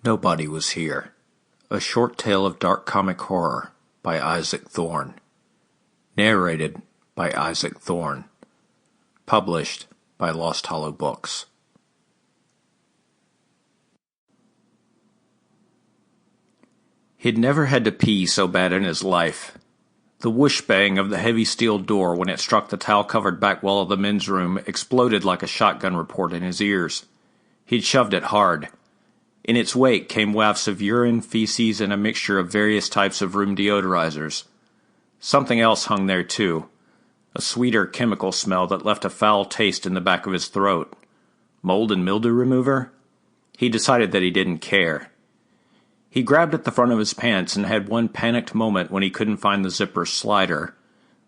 Nobody was here. A short tale of dark comic horror by Isaac Thorne. Narrated by Isaac Thorne. Published by Lost Hollow Books. He'd never had to pee so bad in his life. The whoosh bang of the heavy steel door when it struck the tile-covered back wall of the men's room exploded like a shotgun report in his ears. He'd shoved it hard. In its wake came wafts of urine, feces, and a mixture of various types of room deodorizers. Something else hung there, too. A sweeter chemical smell that left a foul taste in the back of his throat. Mold and mildew remover? He decided that he didn't care. He grabbed at the front of his pants and had one panicked moment when he couldn't find the zipper slider.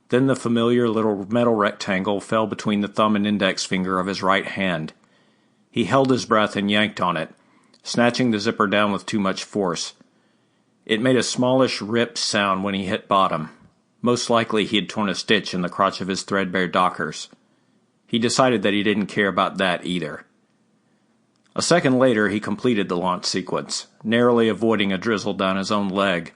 Then the familiar little metal rectangle fell between the thumb and index finger of his right hand. He held his breath and yanked on it, snatching the zipper down with too much force. It made a smallish ripped sound when he hit bottom. Most likely he had torn a stitch in the crotch of his threadbare dockers. He decided that he didn't care about that either. A second later he completed the launch sequence, narrowly avoiding a drizzle down his own leg.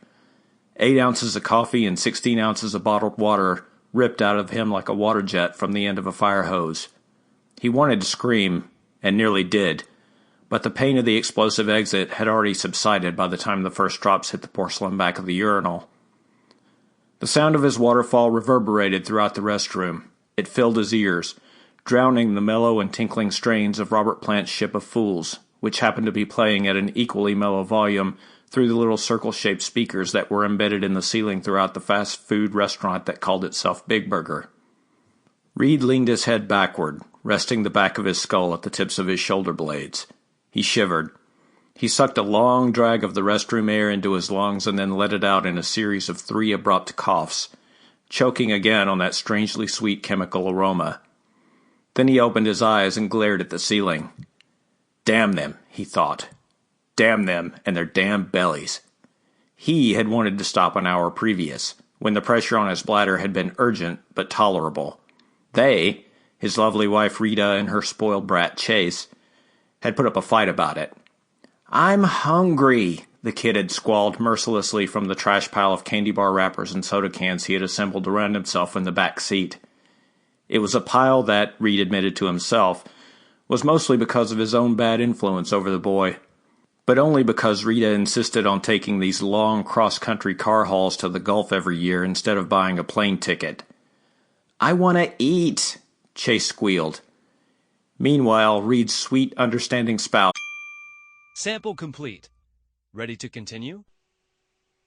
8 ounces of coffee and 16 ounces of bottled water ripped out of him like a water jet from the end of a fire hose. He wanted to scream, and nearly did, but the pain of the explosive exit had already subsided by the time the first drops hit the porcelain back of the urinal. The sound of his waterfall reverberated throughout the restroom. It filled his ears, drowning the mellow and tinkling strains of Robert Plant's Ship of Fools, which happened to be playing at an equally mellow volume through the little circle-shaped speakers that were embedded in the ceiling throughout the fast food restaurant that called itself Big Burger. Reed leaned his head backward, resting the back of his skull at the tips of his shoulder blades. He shivered. He sucked a long drag of the restroom air into his lungs and then let it out in a series of 3 abrupt coughs, choking again on that strangely sweet chemical aroma. Then he opened his eyes and glared at the ceiling. Damn them, he thought. Damn them and their damn bellies. He had wanted to stop an hour previous, when the pressure on his bladder had been urgent but tolerable. They, his lovely wife Rita and her spoiled brat Chase, had put up a fight about it. "I'm hungry," the kid had squalled mercilessly from the trash pile of candy bar wrappers and soda cans he had assembled around himself in the back seat. It was a pile that, Reed admitted to himself, was mostly because of his own bad influence over the boy, but only because Rita insisted on taking these long cross-country car hauls to the Gulf every year instead of buying a plane ticket. "I want to eat," Chase squealed. Meanwhile, Reed's sweet, understanding spouse... Sample complete. Ready to continue?